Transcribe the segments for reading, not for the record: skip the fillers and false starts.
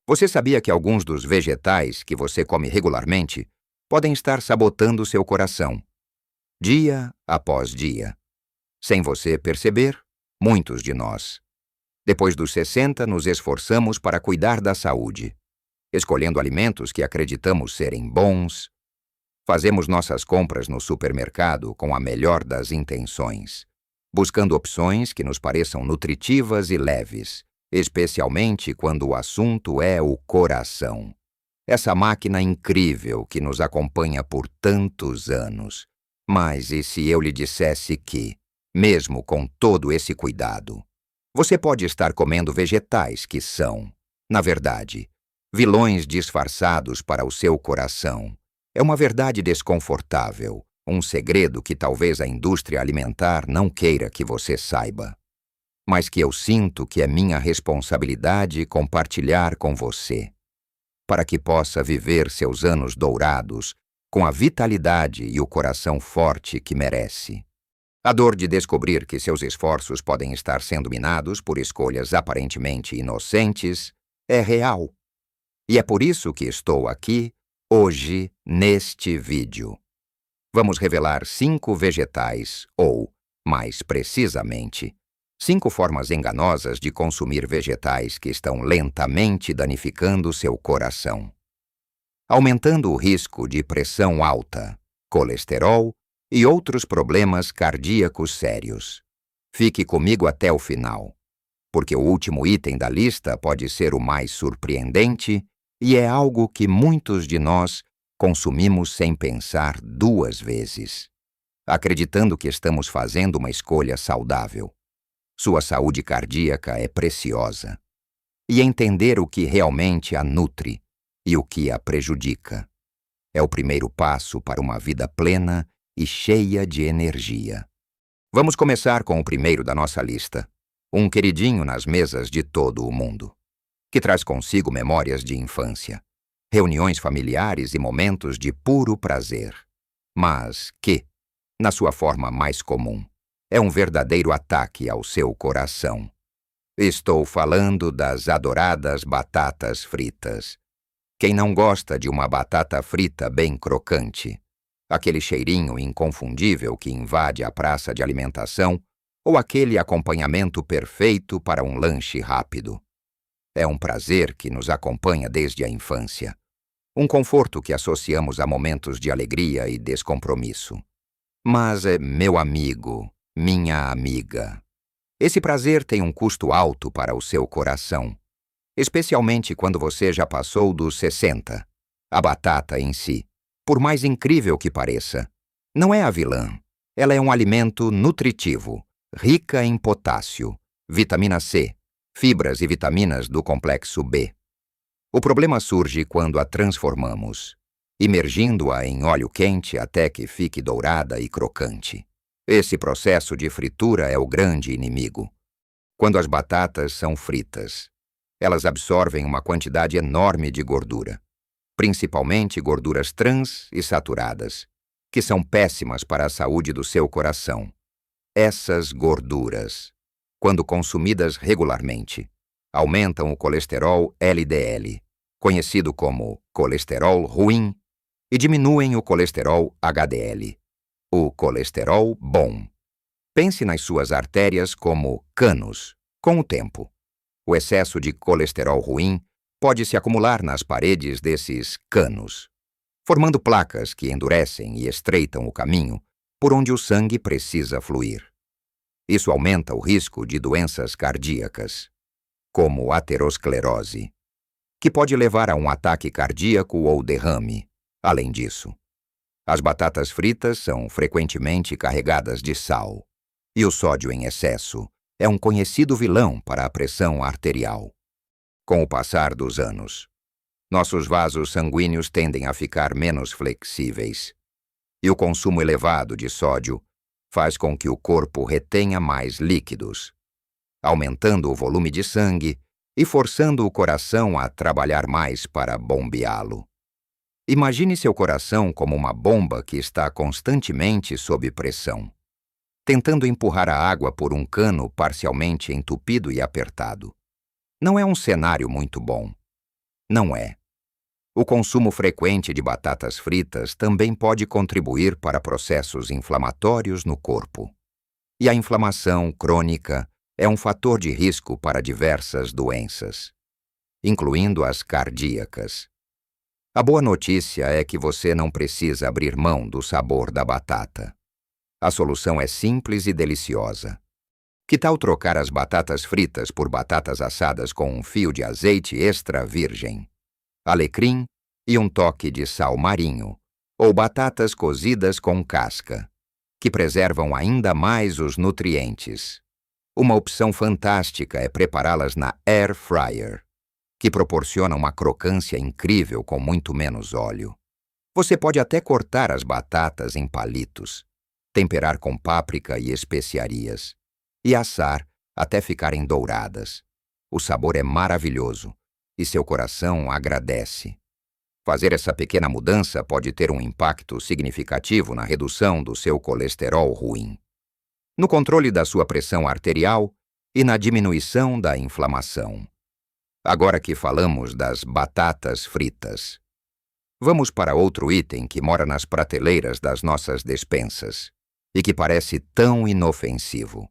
Você sabia que alguns dos vegetais que você come regularmente podem estar sabotando seu coração, dia após dia? Sem você perceber, muitos de nós, depois dos 60, nos esforçamos para cuidar da saúde, escolhendo alimentos que acreditamos serem bons. Fazemos nossas compras no supermercado com a melhor das intenções, buscando opções que nos pareçam nutritivas e leves, especialmente quando o assunto é o coração. Essa máquina incrível que nos acompanha por tantos anos. Mas e se eu lhe dissesse que, mesmo com todo esse cuidado, você pode estar comendo vegetais que são, na verdade, vilões disfarçados para o seu coração? É uma verdade desconfortável, um segredo que talvez a indústria alimentar não queira que você saiba, mas que eu sinto que é minha responsabilidade compartilhar com você, para que possa viver seus anos dourados com a vitalidade e o coração forte que merece. A dor de descobrir que seus esforços podem estar sendo minados por escolhas aparentemente inocentes é real. E é por isso que estou aqui, hoje, neste vídeo. Vamos revelar 5 vegetais, ou, mais precisamente, 5 formas enganosas de consumir vegetais que estão lentamente danificando seu coração, aumentando o risco de pressão alta, colesterol e outros problemas cardíacos sérios. Fique comigo até o final, porque o último item da lista pode ser o mais surpreendente e é algo que muitos de nós consumimos sem pensar 2 vezes, acreditando que estamos fazendo uma escolha saudável. Sua saúde cardíaca é preciosa. E entender o que realmente a nutre e o que a prejudica é o primeiro passo para uma vida plena e cheia de energia. Vamos começar com o primeiro da nossa lista, um queridinho nas mesas de todo o mundo, que traz consigo memórias de infância, reuniões familiares e momentos de puro prazer, mas que, na sua forma mais comum, é um verdadeiro ataque ao seu coração. Estou falando das adoradas batatas fritas. Quem não gosta de uma batata frita bem crocante? Aquele cheirinho inconfundível que invade a praça de alimentação ou aquele acompanhamento perfeito para um lanche rápido? É um prazer que nos acompanha desde a infância. Um conforto que associamos a momentos de alegria e descompromisso. Mas, meu amigo, minha amiga, esse prazer tem um custo alto para o seu coração, especialmente quando você já passou dos 60. A batata em si, por mais incrível que pareça, não é a vilã. Ela é um alimento nutritivo, rica em potássio, vitamina C, fibras e vitaminas do complexo B. O problema surge quando a transformamos, imergindo-a em óleo quente até que fique dourada e crocante. Esse processo de fritura é o grande inimigo. Quando as batatas são fritas, elas absorvem uma quantidade enorme de gordura, principalmente gorduras trans e saturadas, que são péssimas para a saúde do seu coração. Essas gorduras, quando consumidas regularmente, aumentam o colesterol LDL, conhecido como colesterol ruim, e diminuem o colesterol HDL, o colesterol bom. Pense nas suas artérias como canos, com o tempo. O excesso de colesterol ruim pode se acumular nas paredes desses canos, formando placas que endurecem e estreitam o caminho por onde o sangue precisa fluir. Isso aumenta o risco de doenças cardíacas, como aterosclerose, que pode levar a um ataque cardíaco ou derrame. Além disso, as batatas fritas são frequentemente carregadas de sal, e o sódio em excesso é um conhecido vilão para a pressão arterial. Com o passar dos anos, nossos vasos sanguíneos tendem a ficar menos flexíveis, e o consumo elevado de sódio faz com que o corpo retenha mais líquidos, aumentando o volume de sangue e forçando o coração a trabalhar mais para bombeá-lo. Imagine seu coração como uma bomba que está constantemente sob pressão, tentando empurrar a água por um cano parcialmente entupido e apertado. Não é um cenário muito bom. Não é. O consumo frequente de batatas fritas também pode contribuir para processos inflamatórios no corpo. E a inflamação crônica é um fator de risco para diversas doenças, incluindo as cardíacas. A boa notícia é que você não precisa abrir mão do sabor da batata. A solução é simples e deliciosa. Que tal trocar as batatas fritas por batatas assadas com um fio de azeite extra virgem, alecrim e um toque de sal marinho, ou batatas cozidas com casca, que preservam ainda mais os nutrientes? Uma opção fantástica é prepará-las na Air Fryer, que proporciona uma crocância incrível com muito menos óleo. Você pode até cortar as batatas em palitos, temperar com páprica e especiarias, e assar até ficarem douradas. O sabor é maravilhoso e seu coração agradece. Fazer essa pequena mudança pode ter um impacto significativo na redução do seu colesterol ruim, no controle da sua pressão arterial e na diminuição da inflamação. Agora que falamos das batatas fritas, vamos para outro item que mora nas prateleiras das nossas despensas e que parece tão inofensivo.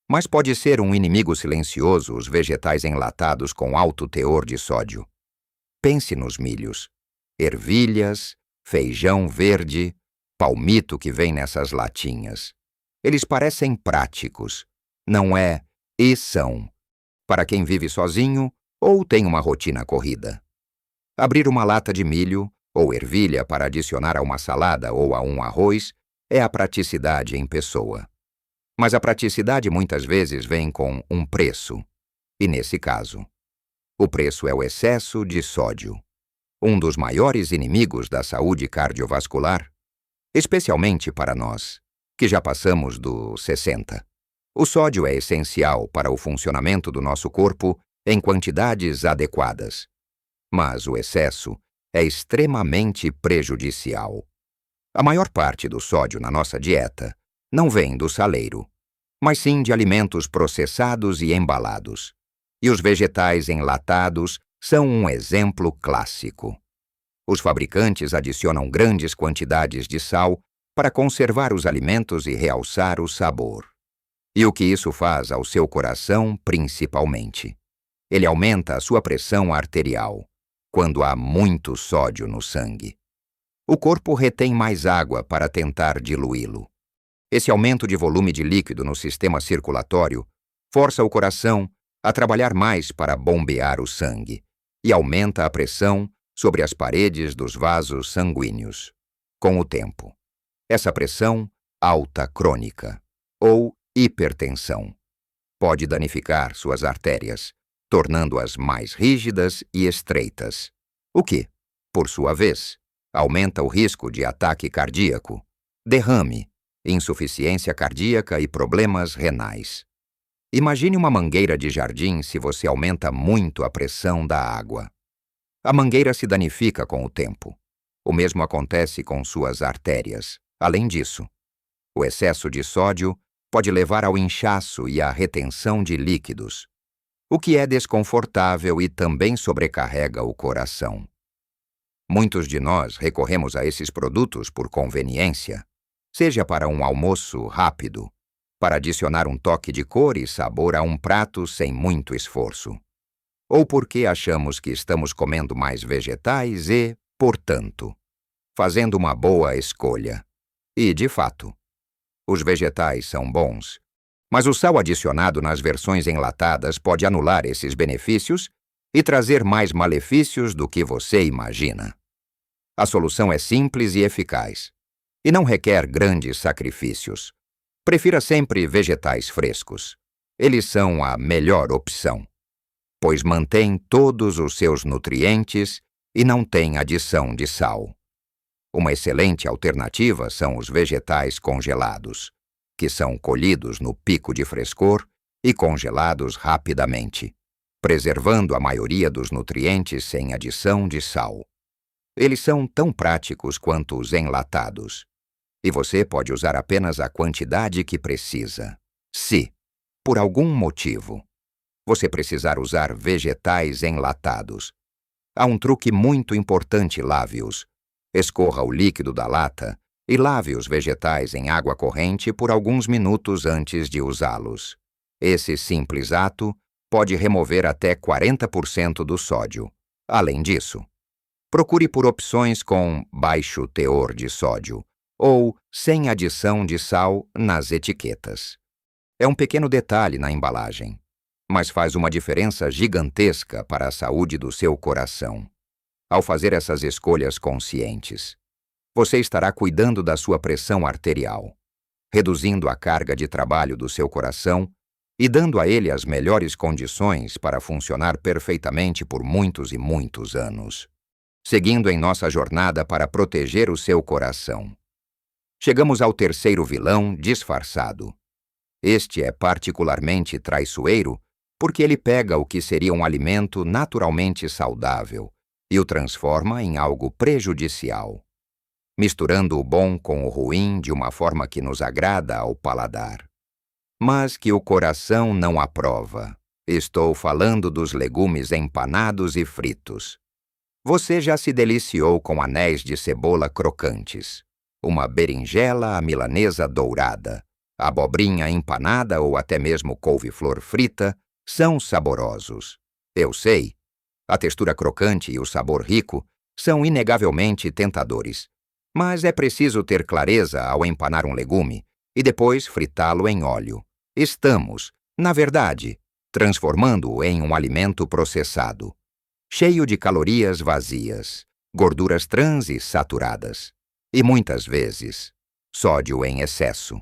Mas pode ser um inimigo silencioso: os vegetais enlatados com alto teor de sódio. Pense nos milhos, ervilhas, feijão verde, palmito que vem nessas latinhas. Eles parecem práticos, não é? E são, para quem vive sozinho ou tem uma rotina corrida. Abrir uma lata de milho ou ervilha para adicionar a uma salada ou a um arroz é a praticidade em pessoa. Mas a praticidade muitas vezes vem com um preço, e nesse caso, o preço é o excesso de sódio, um dos maiores inimigos da saúde cardiovascular, especialmente para nós, que já passamos dos 60. O sódio é essencial para o funcionamento do nosso corpo em quantidades adequadas, mas o excesso é extremamente prejudicial. A maior parte do sódio na nossa dieta não vem do saleiro, mas sim de alimentos processados e embalados. E os vegetais enlatados são um exemplo clássico. Os fabricantes adicionam grandes quantidades de sal para conservar os alimentos e realçar o sabor. E o que isso faz ao seu coração, principalmente? Ele aumenta a sua pressão arterial, quando há muito sódio no sangue. O corpo retém mais água para tentar diluí-lo. Esse aumento de volume de líquido no sistema circulatório força o coração a trabalhar mais para bombear o sangue e aumenta a pressão sobre as paredes dos vasos sanguíneos. Com o tempo, essa pressão alta crônica, ou hipertensão, pode danificar suas artérias, tornando-as mais rígidas e estreitas, o que, por sua vez, aumenta o risco de ataque cardíaco, derrame, insuficiência cardíaca e problemas renais. Imagine uma mangueira de jardim se você aumenta muito a pressão da água. A mangueira se danifica com o tempo. O mesmo acontece com suas artérias. Além disso, o excesso de sódio pode levar ao inchaço e à retenção de líquidos, o que é desconfortável e também sobrecarrega o coração. Muitos de nós recorremos a esses produtos por conveniência, seja para um almoço rápido, para adicionar um toque de cor e sabor a um prato sem muito esforço, ou porque achamos que estamos comendo mais vegetais e, portanto, fazendo uma boa escolha. E, de fato, os vegetais são bons, mas o sal adicionado nas versões enlatadas pode anular esses benefícios e trazer mais malefícios do que você imagina. A solução é simples e eficaz, e não requer grandes sacrifícios. Prefira sempre vegetais frescos. Eles são a melhor opção, pois mantêm todos os seus nutrientes e não têm adição de sal. Uma excelente alternativa são os vegetais congelados, que são colhidos no pico de frescor e congelados rapidamente, preservando a maioria dos nutrientes sem adição de sal. Eles são tão práticos quanto os enlatados, e você pode usar apenas a quantidade que precisa. Se, por algum motivo, você precisar usar vegetais enlatados, há um truque muito importante, lave-os. Escorra o líquido da lata e lave os vegetais em água corrente por alguns minutos antes de usá-los. Esse simples ato pode remover até 40% do sódio. Além disso, procure por opções com baixo teor de sódio ou sem adição de sal nas etiquetas. É um pequeno detalhe na embalagem, mas faz uma diferença gigantesca para a saúde do seu coração. Ao fazer essas escolhas conscientes, você estará cuidando da sua pressão arterial, reduzindo a carga de trabalho do seu coração e dando a ele as melhores condições para funcionar perfeitamente por muitos e muitos anos, seguindo em nossa jornada para proteger o seu coração. Chegamos ao terceiro vilão disfarçado. Este é particularmente traiçoeiro porque ele pega o que seria um alimento naturalmente saudável e o transforma em algo prejudicial, misturando o bom com o ruim de uma forma que nos agrada ao paladar, mas que o coração não aprova. Estou falando dos legumes empanados e fritos. Você já se deliciou com anéis de cebola crocantes, uma berinjela à milanesa dourada, abobrinha empanada ou até mesmo couve-flor frita são saborosos. Eu sei, a textura crocante e o sabor rico são inegavelmente tentadores, mas é preciso ter clareza ao empanar um legume e depois fritá-lo em óleo. Estamos, na verdade, transformando-o em um alimento processado, cheio de calorias vazias, gorduras trans e saturadas, e muitas vezes, sódio em excesso.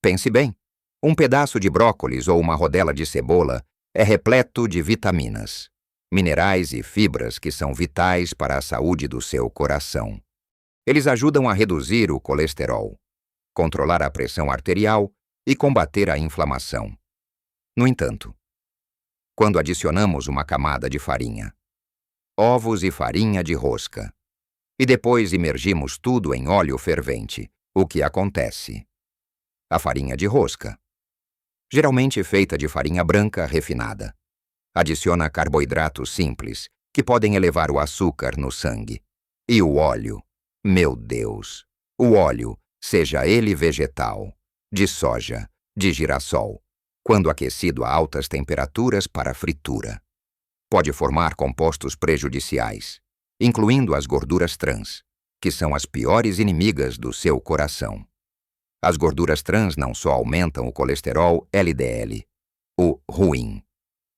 Pense bem, um pedaço de brócolis ou uma rodela de cebola é repleto de vitaminas, minerais e fibras que são vitais para a saúde do seu coração. Eles ajudam a reduzir o colesterol, controlar a pressão arterial e combater a inflamação. No entanto, quando adicionamos uma camada de farinha, ovos e farinha de rosca, e depois imergimos tudo em óleo fervente, o que acontece? A farinha de rosca, geralmente feita de farinha branca refinada, adiciona carboidratos simples que podem elevar o açúcar no sangue. E o óleo, meu Deus, o óleo, seja ele vegetal, de soja, de girassol, quando aquecido a altas temperaturas para fritura, pode formar compostos prejudiciais, incluindo as gorduras trans, que são as piores inimigas do seu coração. As gorduras trans não só aumentam o colesterol LDL, o ruim,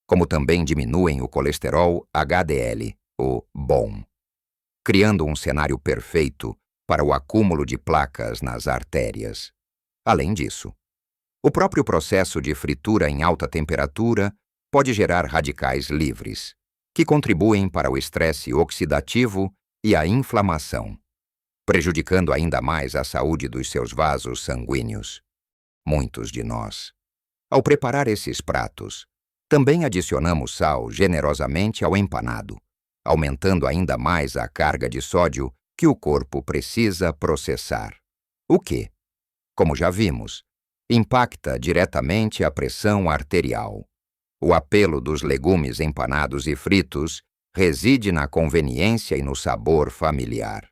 como também diminuem o colesterol HDL, o bom, criando um cenário perfeito para o acúmulo de placas nas artérias. Além disso, o próprio processo de fritura em alta temperatura pode gerar radicais livres, que contribuem para o estresse oxidativo e a inflamação, prejudicando ainda mais a saúde dos seus vasos sanguíneos. Muitos de nós, ao preparar esses pratos, também adicionamos sal generosamente ao empanado, aumentando ainda mais a carga de sódio que o corpo precisa processar. O que, como já vimos, impacta diretamente a pressão arterial. O apelo dos legumes empanados e fritos reside na conveniência e no sabor familiar.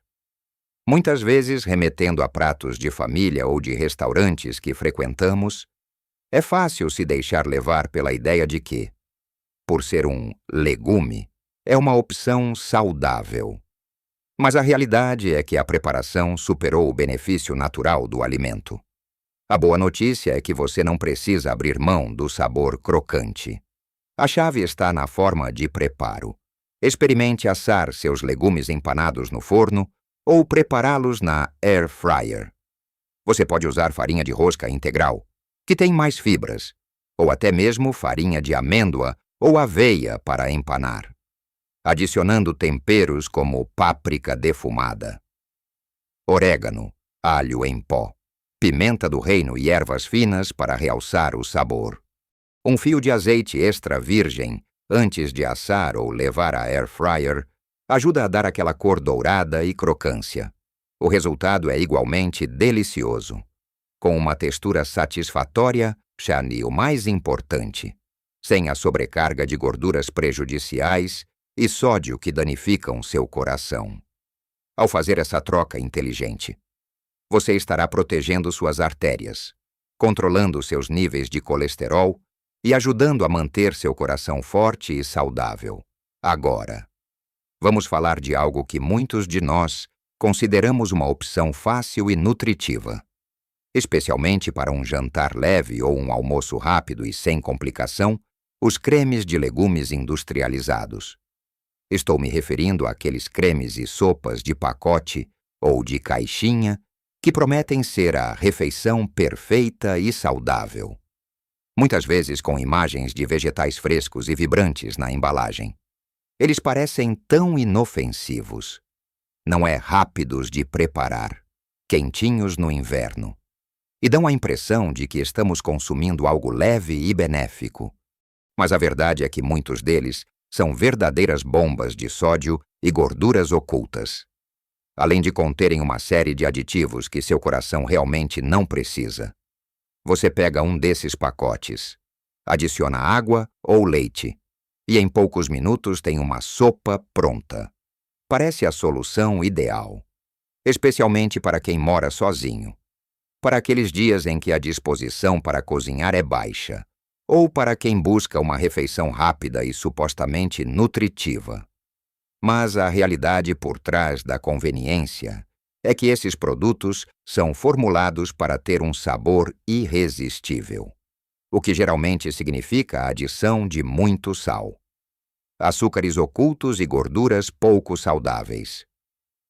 Muitas vezes, remetendo a pratos de família ou de restaurantes que frequentamos, é fácil se deixar levar pela ideia de que, por ser um legume, é uma opção saudável. Mas a realidade é que a preparação superou o benefício natural do alimento. A boa notícia é que você não precisa abrir mão do sabor crocante. A chave está na forma de preparo. Experimente assar seus legumes empanados no forno ou prepará-los na air fryer. Você pode usar farinha de rosca integral, que tem mais fibras, ou até mesmo farinha de amêndoa ou aveia para empanar, adicionando temperos como páprica defumada, orégano, alho em pó, pimenta do reino e ervas finas para realçar o sabor. Um fio de azeite extra virgem antes de assar ou levar à air fryer ajuda a dar aquela cor dourada e crocância. O resultado é igualmente delicioso, com uma textura satisfatória e o mais importante, sem a sobrecarga de gorduras prejudiciais e sódio que danificam seu coração. Ao fazer essa troca inteligente, você estará protegendo suas artérias, controlando seus níveis de colesterol e ajudando a manter seu coração forte e saudável. Agora, vamos falar de algo que muitos de nós consideramos uma opção fácil e nutritiva, especialmente para um jantar leve ou um almoço rápido e sem complicação, os cremes de legumes industrializados. Estou me referindo àqueles cremes e sopas de pacote ou de caixinha que prometem ser a refeição perfeita e saudável. Muitas vezes com imagens de vegetais frescos e vibrantes na embalagem. Eles parecem tão inofensivos. Não é rápidos de preparar, quentinhos no inverno. E dão a impressão de que estamos consumindo algo leve e benéfico. Mas a verdade é que muitos deles são verdadeiras bombas de sódio e gorduras ocultas, além de conterem uma série de aditivos que seu coração realmente não precisa. Você pega um desses pacotes, adiciona água ou leite, e em poucos minutos tem uma sopa pronta. Parece a solução ideal, especialmente para quem mora sozinho, para aqueles dias em que a disposição para cozinhar é baixa, ou para quem busca uma refeição rápida e supostamente nutritiva. Mas a realidade por trás da conveniência é que esses produtos são formulados para ter um sabor irresistível, o que geralmente significa a adição de muito sal, açúcares ocultos e gorduras pouco saudáveis,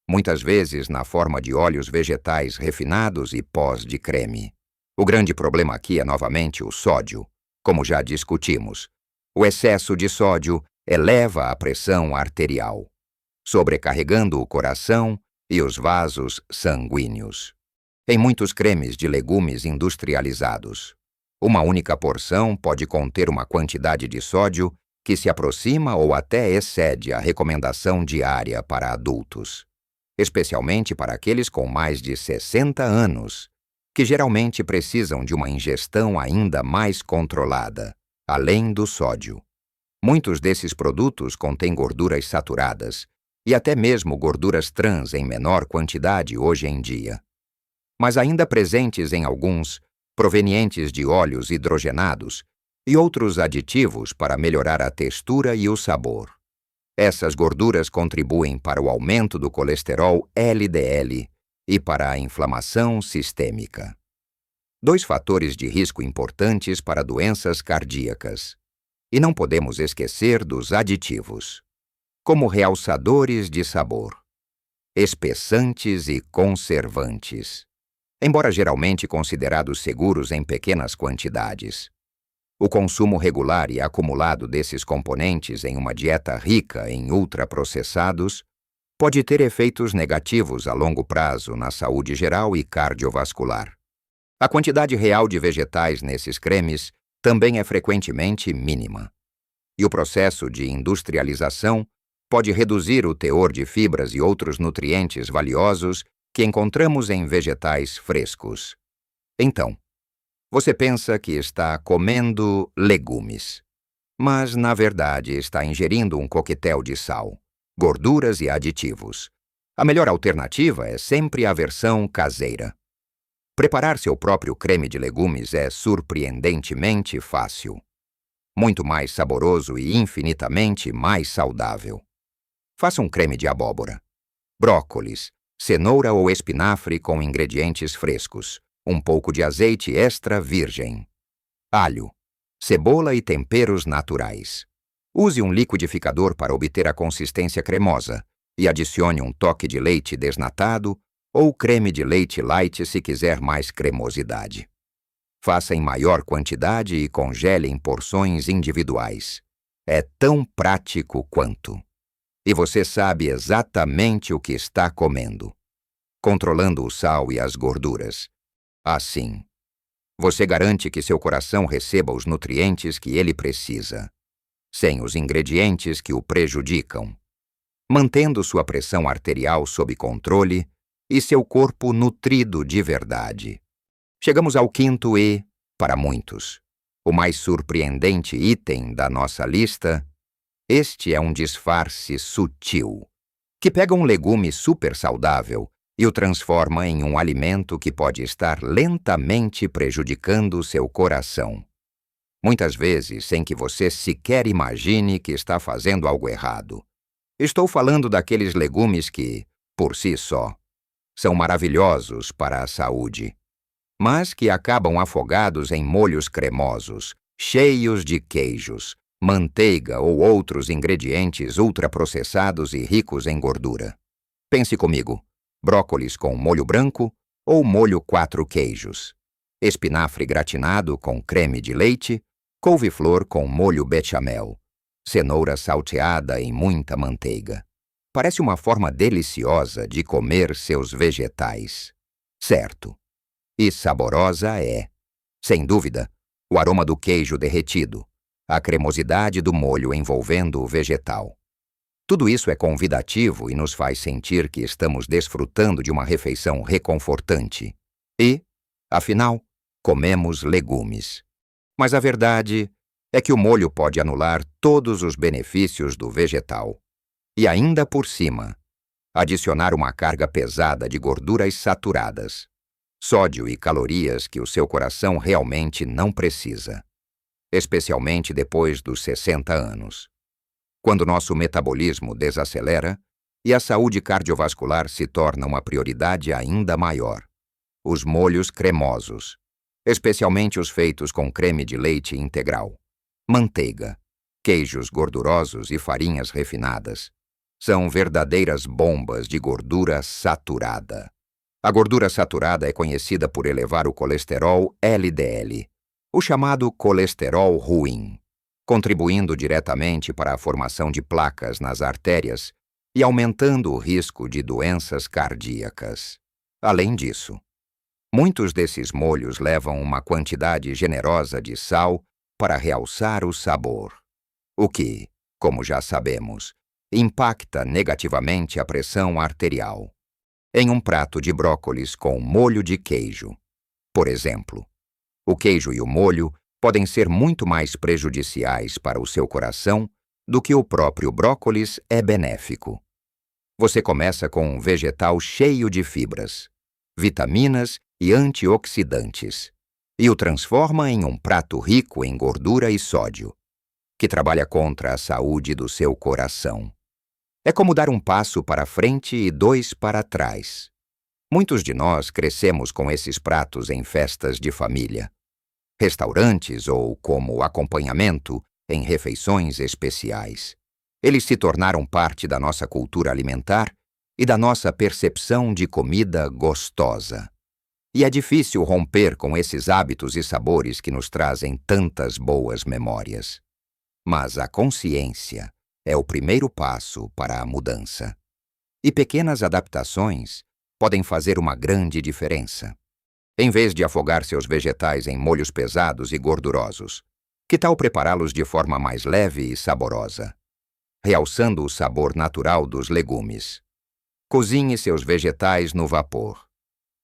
muitas vezes na forma de óleos vegetais refinados e pós de creme. O grande problema aqui é novamente o sódio, como já discutimos. O excesso de sódio eleva a pressão arterial, sobrecarregando o coração e os vasos sanguíneos. Em muitos cremes de legumes industrializados, uma única porção pode conter uma quantidade de sódio que se aproxima ou até excede a recomendação diária para adultos, especialmente para aqueles com mais de 60 anos, que geralmente precisam de uma ingestão ainda mais controlada, além do sódio. Muitos desses produtos contêm gorduras saturadas e até mesmo gorduras trans em menor quantidade hoje em dia, mas ainda presentes em alguns, provenientes de óleos hidrogenados e outros aditivos para melhorar a textura e o sabor. Essas gorduras contribuem para o aumento do colesterol LDL e para a inflamação sistêmica. Dois fatores de risco importantes para doenças cardíacas. E não podemos esquecer dos aditivos, como realçadores de sabor, espessantes e conservantes, embora geralmente considerados seguros em pequenas quantidades. O consumo regular e acumulado desses componentes em uma dieta rica em ultraprocessados pode ter efeitos negativos a longo prazo na saúde geral e cardiovascular. A quantidade real de vegetais nesses cremes também é frequentemente mínima. E o processo de industrialização pode reduzir o teor de fibras e outros nutrientes valiosos que encontramos em vegetais frescos. Então, você pensa que está comendo legumes, mas, na verdade, está ingerindo um coquetel de sal, gorduras e aditivos. A melhor alternativa é sempre a versão caseira. Preparar seu próprio creme de legumes é surpreendentemente fácil, muito mais saboroso e infinitamente mais saudável. Faça um creme de abóbora, brócolis, cenoura ou espinafre com ingredientes frescos, um pouco de azeite extra virgem, alho, cebola e temperos naturais. Use um liquidificador para obter a consistência cremosa e adicione um toque de leite desnatado ou creme de leite light se quiser mais cremosidade. Faça em maior quantidade e congele em porções individuais. É tão prático quanto. E você sabe exatamente o que está comendo, controlando o sal e as gorduras. Assim, você garante que seu coração receba os nutrientes que ele precisa, sem os ingredientes que o prejudicam, mantendo sua pressão arterial sob controle e seu corpo nutrido de verdade. Chegamos ao quinto e, para muitos, o mais surpreendente item da nossa lista: Este é um disfarce sutil, que pega um legume super saudável e o transforma em um alimento que pode estar lentamente prejudicando seu coração. Muitas vezes sem que você sequer imagine que está fazendo algo errado. Estou falando daqueles legumes que, por si só, são maravilhosos para a saúde, mas que acabam afogados em molhos cremosos, cheios de queijos, manteiga ou outros ingredientes ultraprocessados e ricos em gordura. Pense comigo: brócolis com molho branco ou molho 4 queijos, espinafre gratinado com creme de leite, couve-flor com molho bechamel, cenoura salteada em muita manteiga. Parece uma forma deliciosa de comer seus vegetais. Certo. E saborosa é. Sem dúvida, o aroma do queijo derretido, a cremosidade do molho envolvendo o vegetal. Tudo isso é convidativo e nos faz sentir que estamos desfrutando de uma refeição reconfortante. E, afinal, comemos legumes. Mas a verdade é que o molho pode anular todos os benefícios do vegetal. E ainda por cima, adicionar uma carga pesada de gorduras saturadas, sódio e calorias que o seu coração realmente não precisa, especialmente depois dos 60 anos, quando nosso metabolismo desacelera e a saúde cardiovascular se torna uma prioridade ainda maior. Os molhos cremosos, especialmente os feitos com creme de leite integral, manteiga, queijos gordurosos e farinhas refinadas, são verdadeiras bombas de gordura saturada. A gordura saturada é conhecida por elevar o colesterol LDL, o chamado colesterol ruim, contribuindo diretamente para a formação de placas nas artérias e aumentando o risco de doenças cardíacas. Além disso, muitos desses molhos levam uma quantidade generosa de sal para realçar o sabor, o que, como já sabemos, impacta negativamente a pressão arterial. Em um prato de brócolis com molho de queijo, por exemplo, o queijo e o molho podem ser muito mais prejudiciais para o seu coração do que o próprio brócolis é benéfico. Você começa com um vegetal cheio de fibras, vitaminas e antioxidantes, e o transforma em um prato rico em gordura e sódio, que trabalha contra a saúde do seu coração. É como dar um passo para frente e 2 para trás. Muitos de nós crescemos com esses pratos em festas de família, restaurantes ou como acompanhamento em refeições especiais. Eles se tornaram parte da nossa cultura alimentar e da nossa percepção de comida gostosa. E é difícil romper com esses hábitos e sabores que nos trazem tantas boas memórias. Mas a consciência é o primeiro passo para a mudança. E pequenas adaptações podem fazer uma grande diferença. Em vez de afogar seus vegetais em molhos pesados e gordurosos, que tal prepará-los de forma mais leve e saborosa, realçando o sabor natural dos legumes? Cozinhe seus vegetais no vapor.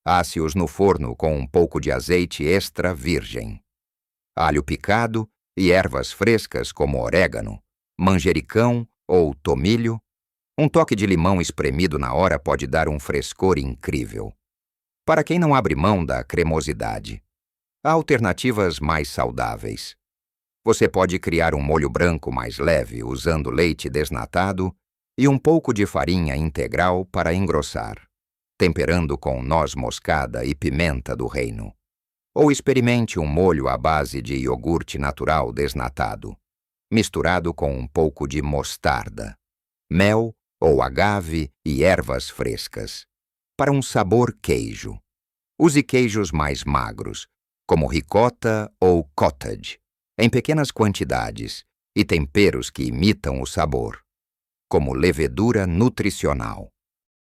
Asse-os no forno com um pouco de azeite extra virgem, alho picado e ervas frescas como orégano, manjericão ou tomilho. Um toque de limão espremido na hora pode dar um frescor incrível. Para quem não abre mão da cremosidade, há alternativas mais saudáveis. Você pode criar um molho branco mais leve usando leite desnatado e um pouco de farinha integral para engrossar, temperando com noz moscada e pimenta do reino. Ou experimente um molho à base de iogurte natural desnatado, misturado com um pouco de mostarda, mel ou agave e ervas frescas, para um sabor queijo. Use queijos mais magros, como ricota ou cottage, em pequenas quantidades, e temperos que imitam o sabor, como levedura nutricional.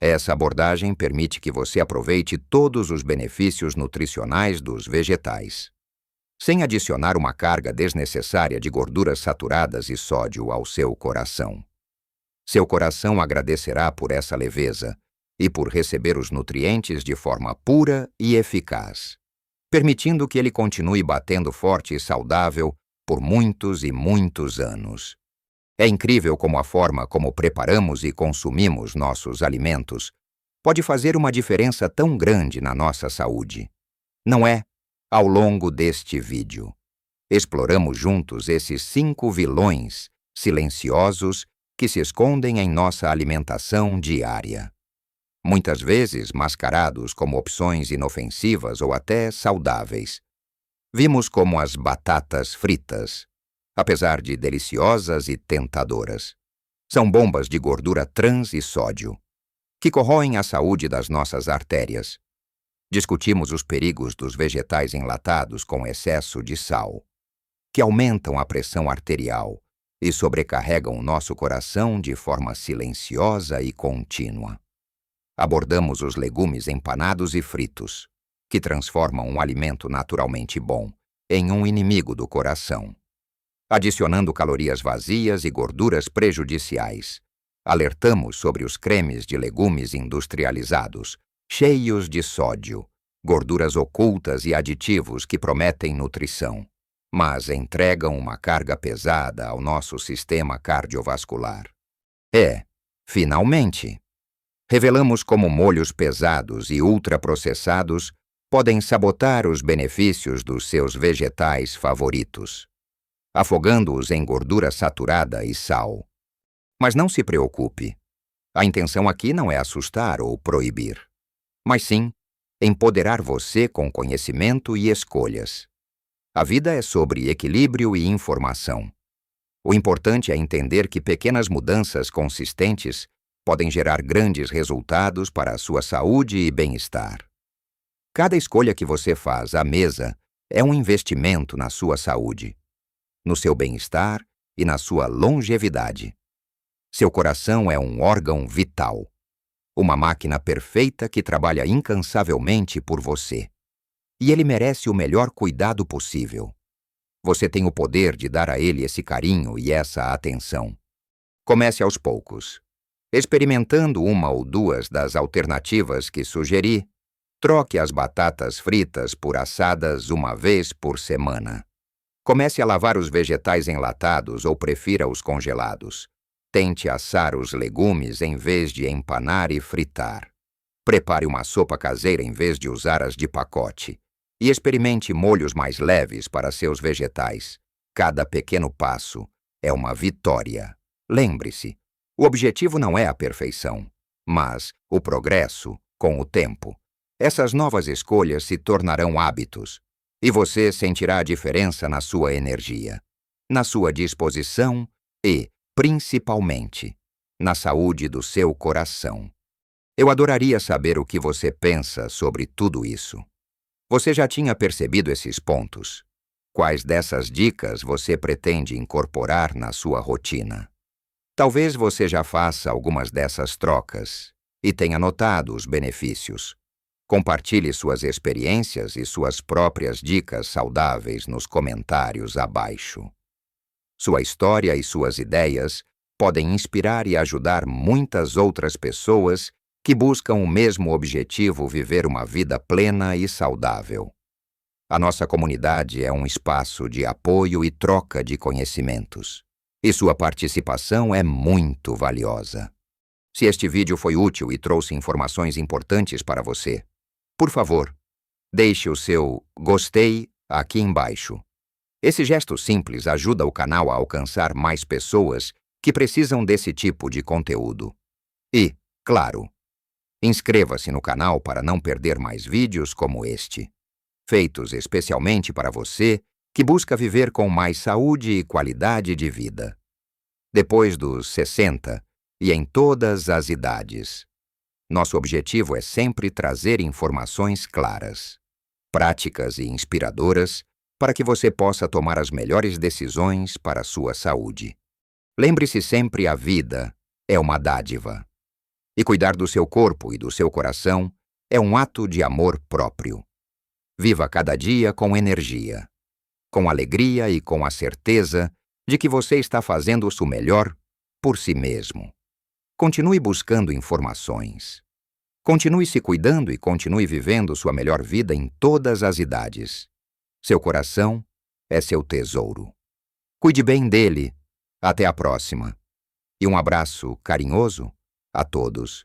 Essa abordagem permite que você aproveite todos os benefícios nutricionais dos vegetais, sem adicionar uma carga desnecessária de gorduras saturadas e sódio ao seu coração. Seu coração agradecerá por essa leveza e por receber os nutrientes de forma pura e eficaz, permitindo que ele continue batendo forte e saudável por muitos e muitos anos. É incrível como a forma como preparamos e consumimos nossos alimentos pode fazer uma diferença tão grande na nossa saúde. Não é? Ao longo deste vídeo, exploramos juntos esses 5 vilões silenciosos que se escondem em nossa alimentação diária. Muitas vezes mascarados como opções inofensivas ou até saudáveis. Vimos como as batatas fritas, apesar de deliciosas e tentadoras, são bombas de gordura trans e sódio, que corroem a saúde das nossas artérias. Discutimos os perigos dos vegetais enlatados com excesso de sal, que aumentam a pressão arterial e sobrecarregam o nosso coração de forma silenciosa e contínua. Abordamos os legumes empanados e fritos, que transformam um alimento naturalmente bom em um inimigo do coração, adicionando calorias vazias e gorduras prejudiciais. Alertamos sobre os cremes de legumes industrializados, cheios de sódio, gorduras ocultas e aditivos que prometem nutrição, mas entregam uma carga pesada ao nosso sistema cardiovascular. Finalmente, revelamos como molhos pesados e ultraprocessados podem sabotar os benefícios dos seus vegetais favoritos, afogando-os em gordura saturada e sal. Mas não se preocupe. A intenção aqui não é assustar ou proibir, mas sim empoderar você com conhecimento e escolhas. A vida é sobre equilíbrio e informação. O importante é entender que pequenas mudanças consistentes podem gerar grandes resultados para a sua saúde e bem-estar. Cada escolha que você faz à mesa é um investimento na sua saúde, no seu bem-estar e na sua longevidade. Seu coração é um órgão vital, uma máquina perfeita que trabalha incansavelmente por você. E ele merece o melhor cuidado possível. Você tem o poder de dar a ele esse carinho e essa atenção. Comece aos poucos, experimentando uma ou duas das alternativas que sugeri. Troque as batatas fritas por assadas uma vez por semana. Comece a lavar os vegetais enlatados ou prefira os congelados. Tente assar os legumes em vez de empanar e fritar. Prepare uma sopa caseira em vez de usar as de pacote. E experimente molhos mais leves para seus vegetais. Cada pequeno passo é uma vitória. Lembre-se, o objetivo não é a perfeição, mas o progresso com o tempo. Essas novas escolhas se tornarão hábitos, e você sentirá a diferença na sua energia, na sua disposição e, principalmente, na saúde do seu coração. Eu adoraria saber o que você pensa sobre tudo isso. Você já tinha percebido esses pontos? Quais dessas dicas você pretende incorporar na sua rotina? Talvez você já faça algumas dessas trocas e tenha notado os benefícios. Compartilhe suas experiências e suas próprias dicas saudáveis nos comentários abaixo. Sua história e suas ideias podem inspirar e ajudar muitas outras pessoas que buscam o mesmo objetivo: viver uma vida plena e saudável. A nossa comunidade é um espaço de apoio e troca de conhecimentos, e sua participação é muito valiosa. Se este vídeo foi útil e trouxe informações importantes para você, por favor, deixe o seu gostei aqui embaixo. Esse gesto simples ajuda o canal a alcançar mais pessoas que precisam desse tipo de conteúdo. E, claro, inscreva-se no canal para não perder mais vídeos como este, feitos especialmente para você que busca viver com mais saúde e qualidade de vida. Depois dos 60 e em todas as idades. Nosso objetivo é sempre trazer informações claras, práticas e inspiradoras para que você possa tomar as melhores decisões para a sua saúde. Lembre-se sempre: a vida é uma dádiva. E cuidar do seu corpo e do seu coração é um ato de amor próprio. Viva cada dia com energia, com alegria e com a certeza de que você está fazendo o melhor por si mesmo. Continue buscando informações. Continue se cuidando e continue vivendo sua melhor vida em todas as idades. Seu coração é seu tesouro. Cuide bem dele, Até a próxima. E um abraço carinhoso a todos.